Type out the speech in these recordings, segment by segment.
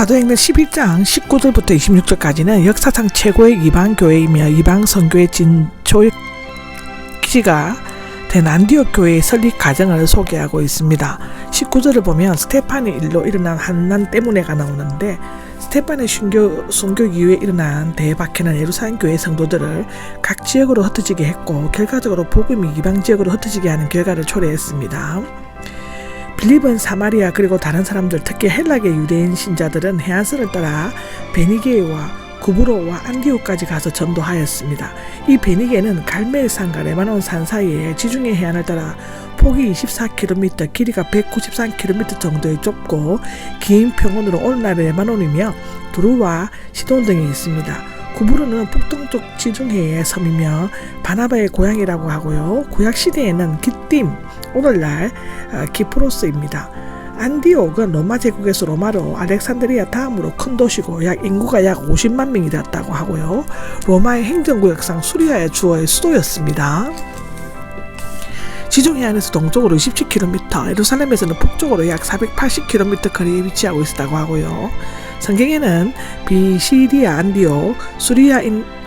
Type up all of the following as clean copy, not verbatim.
사도행전 11장 19절부터 26절까지는 역사상 최고의 이방교회이며 이방선교의 진초의 기지가 된 안디옥 교회의 설립 과정을 소개하고 있습니다. 19절을 보면 스테판의 일로 일어난 환난 때문에가 나오는데, 스테판의 순교 이후에 일어난 대박해는 예루살렘 교회 성도들을 각 지역으로 흩어지게 했고, 결과적으로 복음이 이방 지역으로 흩어지게 하는 결과를 초래했습니다. 빌립은 사마리아 그리고 다른 사람들, 특히 헬라계 유대인 신자들은 해안선을 따라 베니게와 구브로와 안디옥까지 가서 전도하였습니다. 이 베니게는 갈멜산과 레바논 산 사이에 지중해 해안을 따라 폭이 24km, 길이가 193km 정도의 좁고 긴 평원으로 오늘날의 레바논이며 두루와 시돈 등이 있습니다. 구브로는 북동쪽 지중해의 섬이며 바나바의 고향이라고 하고요. 구약 시대에는 기띔, 오늘날 키프로스입니다. 안디옥은 로마 제국에서 로마로 알렉산드리아 다음으로 큰 도시고 인구가 약 50만 명이 되었다고 하고요. 로마의 행정구역상 수리아의 주어의 수도였습니다. 지중해안에서 동쪽으로 27km, 예루살렘에서는 북쪽으로 약 480km 거리에 위치하고 있었다고 하고요. 성경에는 비시디아 안디옥, 수리아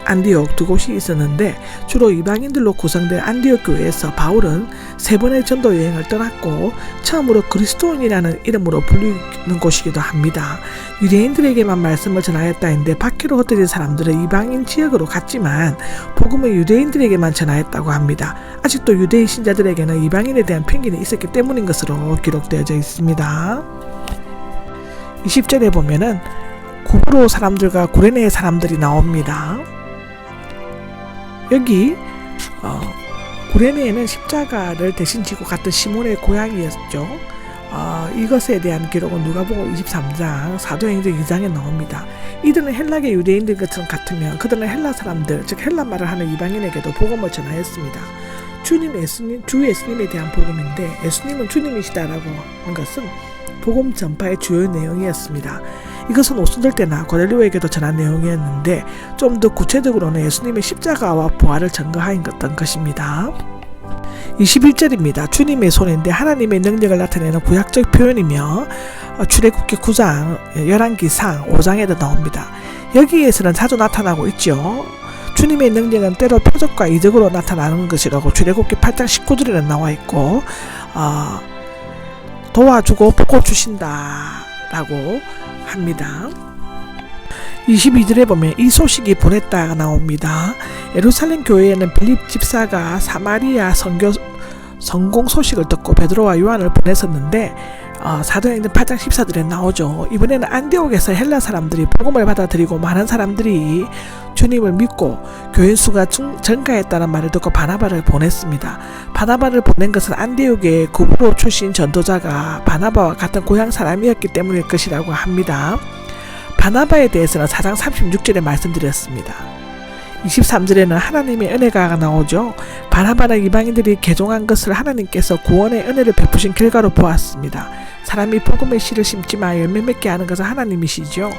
안디옥 두 곳이 있었는데, 주로 이방인들로 구성된 안디옥 교회에서 바울은 세 번의 전도 여행을 떠났고 처음으로 그리스도인이라는 이름으로 불리는 곳이기도 합니다. 유대인들에게만 말씀을 전하였다는데 밖으로 흩어진 사람들은 이방인 지역으로 갔지만 복음을 유대인들에게만 전하였다고 합니다. 아직도 유대인 신자들에게는 이방인에 대한 편견이 있었기 때문인 것으로 기록되어져 있습니다. 20절에 보면은 구브로 사람들과 구레네 사람들이 나옵니다. 여기 구레네에는 십자가를 대신 지고 갔던 시몬의 고향이었죠. 이것에 대한 기록은 누가복음 23장, 사도행전 2장에 나옵니다. 이들은 헬라계 유대인들 것처럼 같으며 그들은 헬라 사람들, 즉 헬라 말을 하는 이방인에게도 복음을 전하였습니다. 주 예수님에 대한 복음인데, 예수님은 주님이시다라고 하는 것은 복음 전파의 주요 내용이었습니다. 이것은 오순절 때나 고넬료에게도 전한 내용이었는데, 좀 더 구체적으로는 예수님의 십자가와 부활을 증거하였던 것입니다. 21절입니다. 주님의 손인데 하나님의 능력을 나타내는 구약적 표현이며 출애굽기 9장, 열왕기상 5장에도 나옵니다. 여기에서는 자주 나타나고 있죠. 주님의 능력은 때로 표적과 이적으로 나타나는 것이라고 출애굽기 8장 19절에는 나와 있고, 도와주고 복을 주신다 라고 합니다. 22절에 보면 이 소식이 보냈다가 나옵니다. 예루살렘 교회에는 빌립 집사가 사마리아 성공 소식을 듣고 베드로와 요한을 보냈었는데, 사도행전 8장 14절에 나오죠. 이번에는 안디옥에서 헬라 사람들이 복음을 받아들이고 많은 사람들이 주님을 믿고 교인 수가 증가했다는 말을 듣고 바나바를 보냈습니다. 바나바를 보낸 것은 안디옥의 구브로 출신 전도자가 바나바와 같은 고향 사람이었기 때문일 것이라고 합니다. 바나바에 대해서는 4장 36절에 말씀드렸습니다. 23절에는 하나님의 은혜가 나오죠. 바나바는 이방인들이 개종한 것을 하나님께서 구원의 은혜를 베푸신 결과로 보았습니다. 사람이 복음의 씨를 심지만 열매 맺게 하는 것은 하나님이시죠.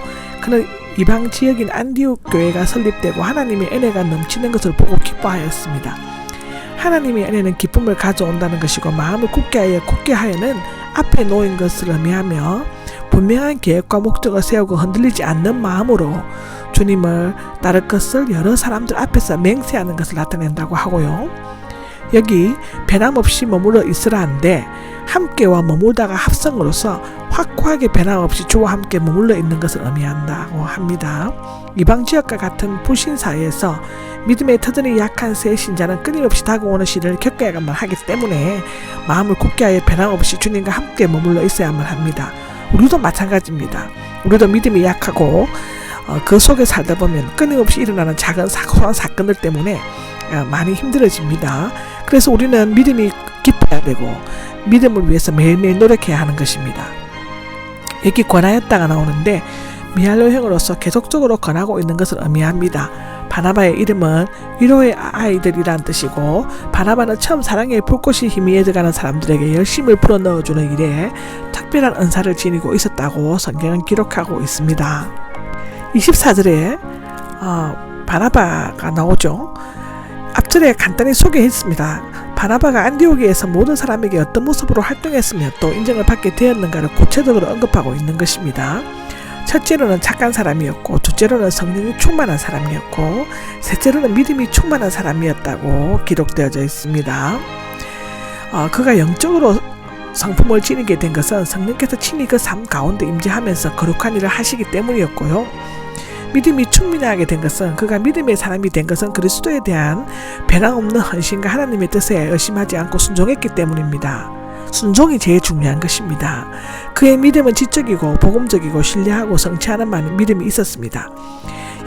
그는 이방 지역인 안디옥 교회가 설립되고 하나님의 은혜가 넘치는 것을 보고 기뻐하였습니다. 하나님의 은혜는 기쁨을 가져온다는 것이고, 마음을 굳게 하여는 앞에 놓인 것을 의미하며 분명한 계획과 목적을 세우고 흔들리지 않는 마음으로 주님을 따를 것을 여러 사람들 앞에서 맹세하는 것을 나타낸다고 하고요. 여기 변함없이 머물러 있으라는데, 함께와 머물다가 합성으로서 확고하게 변함없이 주와 함께 머물러 있는 것을 의미한다고 합니다. 이방 지역과 같은 불신사회에서 믿음의 터전이 약한 새 신자는 끊임없이 다가오는 시를 겪어야만 하기 때문에 마음을 굳게 하여 변함없이 주님과 함께 머물러 있어야만 합니다. 우리도 마찬가지입니다. 우리도 믿음이 약하고 그 속에 살다 보면 끊임없이 일어나는 작은 사소한 사건들 때문에 많이 힘들어집니다. 그래서 우리는 믿음이 깊어야 되고 믿음을 위해서 매일매일 노력해야 하는 것입니다. 여기 권하였다가 나오는데, 미할로형으로서 계속적으로 권하고 있는 것을 의미합니다. 바나바의 이름은 위로의 아이들이란 뜻이고, 바나바는 처음 사랑의 불꽃이 희미해져가는 사람들에게 열심을 불어넣어주는 일에 특별한 은사를 지니고 있었다고 성경은 기록하고 있습니다. 24절에 바나바가 나오죠. 앞절에 간단히 소개했습니다. 바나바가 안디옥에서 모든 사람에게 어떤 모습으로 활동했으며 또 인정을 받게 되었는가를 구체적으로 언급하고 있는 것입니다. 첫째로는 착한 사람이었고, 둘째로는 성령이 충만한 사람이었고, 셋째로는 믿음이 충만한 사람이었다고 기록되어져 있습니다. 그가 영적으로 성품을 지니게 된 것은 성령께서 친히 그 삶 가운데 임재하면서 거룩한 일을 하시기 때문이었고요. 믿음이 충만하게 된 것은, 그가 믿음의 사람이 된 것은 그리스도에 대한 변함없는 헌신과 하나님의 뜻에 의심하지 않고 순종했기 때문입니다. 순종이 제일 중요한 것입니다. 그의 믿음은 지적이고 복음적이고 신뢰하고 성취하는 많은 믿음이 있었습니다.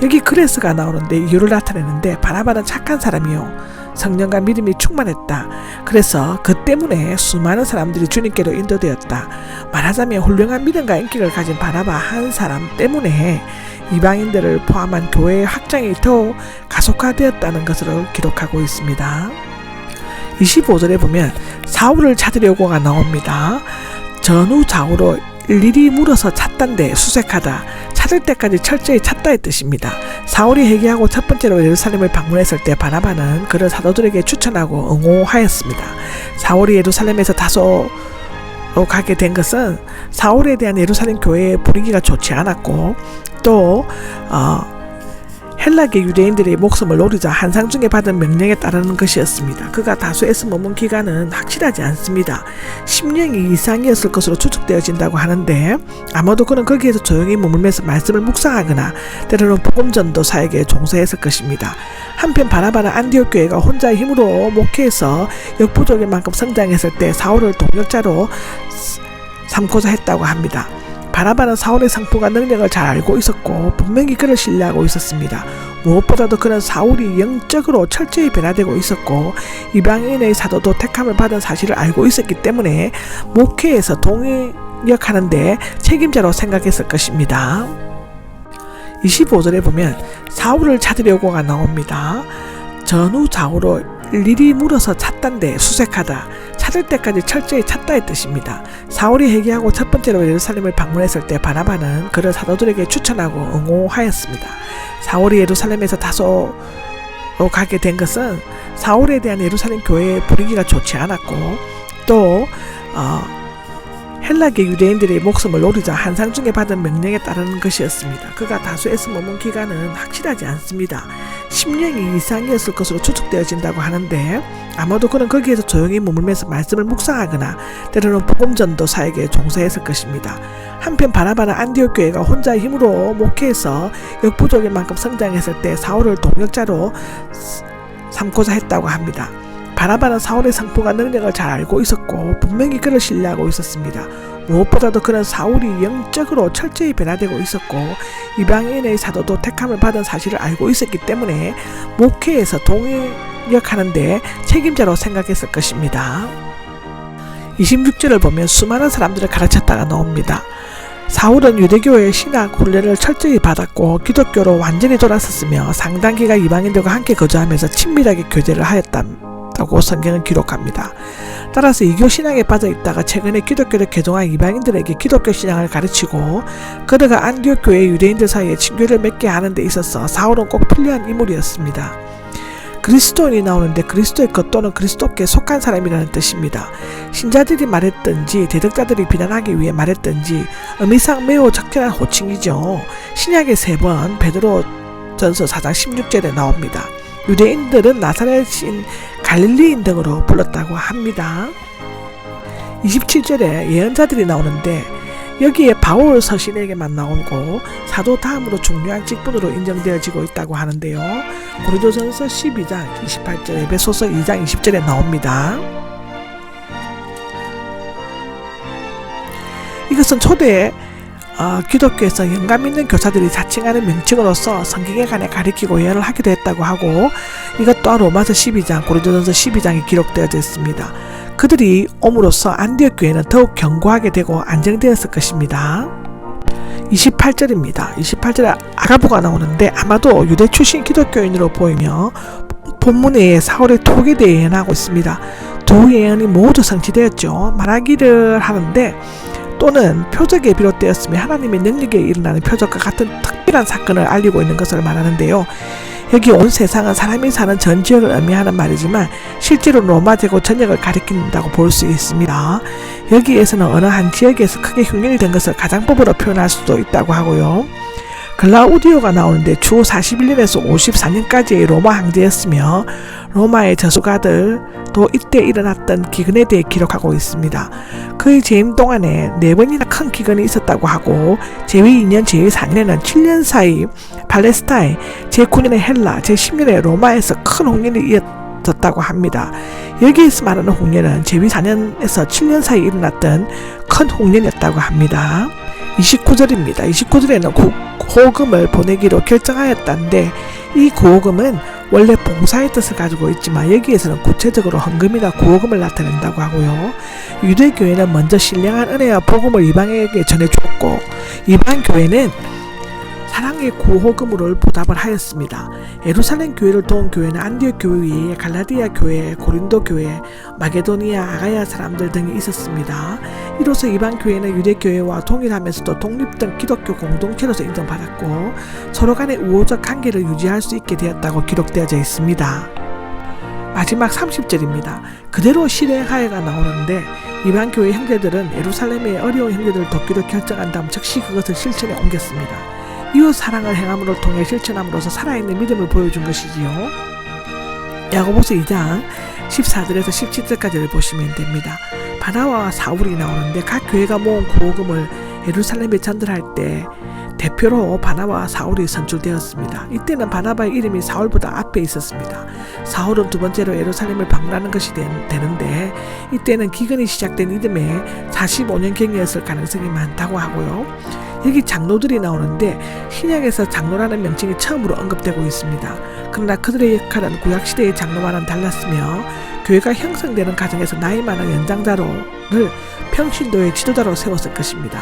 여기 그레스가 나오는데 이유를 나타내는데, 바나바는 착한 사람이요 성령과 믿음이 충만했다. 그래서 그 때문에 수많은 사람들이 주님께로 인도되었다. 말하자면 훌륭한 믿음과 인격을 가진 바나바 한 사람 때문에 이방인들을 포함한 교회의 확장이 더 가속화되었다는 것으로 기록하고 있습니다. 25절에 보면 사울을 찾으려고가 나옵니다. 전후 좌우로 일일이 물어서 찾단데 수색하다, 찾을 때까지 철저히 찾다의 뜻입니다. 사울이 회개하고 첫 번째로 예루살렘을 방문했을 때 바나바는 그를 사도들에게 추천하고 응호하였습니다. 사울이 예루살렘에서 다소로 가게 된 것은 사울에 대한 예루살렘 교회의 분위기가 좋지 않았고, 또 헬라계 유대인들의 목숨을 노리자 한상중에 받은 명령에 따르는 것이었습니다. 그가 다수에서 머문 기간은 확실하지 않습니다. 10년 이상이었을 것으로 추측되어진다고 하는데, 아마도 그는 거기에서 조용히 머물면서 말씀을 묵상하거나 때로는 복음전도사에게 종사했을 것입니다. 한편 바나바는 안디옥 교회가 혼자의 힘으로 목회해서 역부족일 만큼 성장했을 때 사울을 동역자로 삼고자 했다고 합니다. 바나바는 사울의 상품과 능력을 잘 알고 있었고 분명히 그를 신뢰하고 있었습니다. 무엇보다도 그는 사울이 영적으로 철저히 변화되고 있었고 이방인의 사도도 택함을 받은 사실을 알고 있었기 때문에 목회에서 동역하는 데 책임자로 생각했을 것입니다. 25절에 보면 사울을 찾으려고가 나옵니다. 전후 좌우로 일일이 물어서 찾단데 수색하다, 찾을 때까지 철저히 찾다의 뜻입니다. 사울이 회개하고 첫 번째로 예루살렘을 방문했을 때 바나바는 그를 사도들에게 추천하고 응호하였습니다. 사울이 예루살렘에서 다소로 가게 된 것은 사울에 대한 예루살렘 교회의 분위기가 좋지 않았고, 또 헬라계 유대인들의 목숨을 노리자 한상중에 받은 명령에 따르는 것이었습니다. 그가 다수에서 머문 기간은 확실하지 않습니다. 10년 이상이었을 것으로 추측되어진다고 하는데, 아마도 그는 거기에서 조용히 머물면서 말씀을 묵상하거나 때로는 복음전도사에게 종사했을 것입니다. 한편 바나바는 안디옥 교회가 혼자의 힘으로 목회해서 역부족일 만큼 성장했을 때 사울을 동역자로 삼고자 했다고 합니다. 바나바는 사울의 상품과 능력을 잘 알고 있었고 분명히 그를 신뢰하고 있었습니다. 무엇보다도 그는 사울이 영적으로 철저히 변화되고 있었고 이방인의 사도도 택함을 받은 사실을 알고 있었기 때문에 목회에서 동역하는 데 책임자로 생각했을 것입니다. 26절을 보면 수많은 사람들을 가르쳤다가 나옵니다. 사울은 유대교의 신학 훈련을 철저히 받았고 기독교로 완전히 돌아섰으며 상당 기간 이방인들과 함께 거주하면서 친밀하게 교제를 하였다고 성경은 기록합니다. 따라서 이교 신앙에 빠져 있다가 최근에 기독교를 개종한 이방인들에게 기독교 신앙을 가르치고 그들과 안디옥 교회 유대인들 사이에 친교를 맺게 하는 데 있어서 사울은 꼭 필요한 인물이었습니다. 그리스도인이 나오는데 그리스도의 것 또는 그리스도께 속한 사람이라는 뜻입니다. 신자들이 말했든지 대적자들이 비난하기 위해 말했든지 의미상 매우 적절한 호칭이죠. 신약의 3번 베드로전서 4장 16절에 나옵니다. 유대인들은 나사렛인 갈릴리인 등으로 불렀다고 합니다. 27절에 예언자들이 나오는데 여기에 바울 서신에게만 나오고 사도 다음으로 중요한 직분으로 인정되어지고 있다고 하는데요. 고린도전서 12장 28절, 에베소서 2장 20절에 나옵니다. 이것은 초대 기독교에서 영감 있는 교사들이 자칭하는 명칭으로서 성경에 관해 가리키고 예언을 하기도 했다고 하고 이것 또한 로마서 12장, 고린도전서 12장에 기록되어져 있습니다. 그들이 옴으로써 안디옥 교회는 더욱 견고하게 되고 안정되었을 것입니다. 28절입니다. 28절에 아가보가 나오는데 아마도 유대 출신 기독교인으로 보이며 본문에 사울의 톡에 대해 예언하고 있습니다. 두 예언이 모두 성취되었죠. 말하기를 하는데 또는 표적에 비롯되었으며 하나님의 능력에 일어나는 표적과 같은 특별한 사건을 알리고 있는 것을 말하는데요. 여기 온 세상은 사람이 사는 전 지역을 의미하는 말이지만 실제로 로마 제국 전역을 가리킨다고 볼 수 있습니다. 여기에서는 어느 한 지역에서 크게 흉년이 된 것을 가장법으로 표현할 수도 있다고 하고요. 글라우디오가 나오는데 주 41년에서 54년까지의 로마 황제였으며 로마의 저수가들도 이때 일어났던 기근에 대해 기록하고 있습니다. 그의 재임 동안에 4번이나 큰 기근이 있었다고 하고 제2 2년 제2 4년에는 7년 사이 팔레스타인, 제9년에 헬라, 제10년에 로마에서 큰 홍련이 이어졌다고 합니다. 여기에서 말하는 홍련은 제2 4년에서 7년 사이 일어났던 큰 홍련이었다고 합니다. 29절입니다. 29절에는 구호금을 보내기로 결정하였다는데 이 구호금은 원래 봉사의 뜻을 가지고 있지만 여기에서는 구체적으로 헌금이나 구호금을 나타낸다고 하고요. 유대교회는 먼저 신령한 은혜와 복음을 이방에게 전해주었고 이방교회는 사랑의 구호금으로 보답을 하였습니다. 예루살렘 교회를 도운 교회는 안디옥 교회 외에 갈라디아 교회, 고린도 교회, 마게도니아, 아가야 사람들 등이 있었습니다. 이로써 이방 교회는 유대 교회와 동일하면서도 독립된 기독교 공동체로서 인정받았고 서로 간의 우호적 관계를 유지할 수 있게 되었다고 기록되어져 있습니다. 마지막 30절입니다. 그대로 실행하여가 나오는데 이방 교회 형제들은 예루살렘의 어려운 형제들을 돕기로 결정한 다음 즉시 그것을 실천에 옮겼습니다. 이웃 사랑을 행함으로 통해 실천함으로써 살아있는 믿음을 보여준 것이지요. 야고보서 2장 14절에서 17절까지를 보시면 됩니다. 바나바와 사울이 나오는데 각 교회가 모은 구호금을 예루살렘에 전달할 때 대표로 바나바와 사울이 선출되었습니다. 이때는 바나바의 이름이 사울보다 앞에 있었습니다. 사울은 두 번째로 예루살렘을 방문하는 것이 되는데 이때는 기근이 시작된 이듬해 45년경이었을 가능성이 많다고 하고요. 여기 장로들이 나오는데 신약에서 장로라는 명칭이 처음으로 언급되고 있습니다. 그러나 그들의 역할은 구약시대의 장로와는 달랐으며 교회가 형성되는 과정에서 나이 많은 연장자를 평신도의 지도자로 세웠을 것입니다.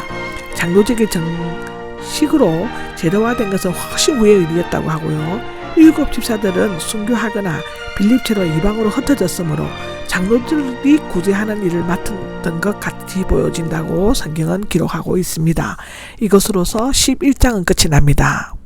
장로직의 정식으로 제도화된 것은 훨씬 후의 일이었다고 하고요. 7 집사들은 순교하거나 빌립처럼 이방으로 흩어졌으므로 장로들이 구제하는 일을 맡았던 것 같이 보여진다고 성경은 기록하고 있습니다. 이것으로서 11장은 끝이 납니다.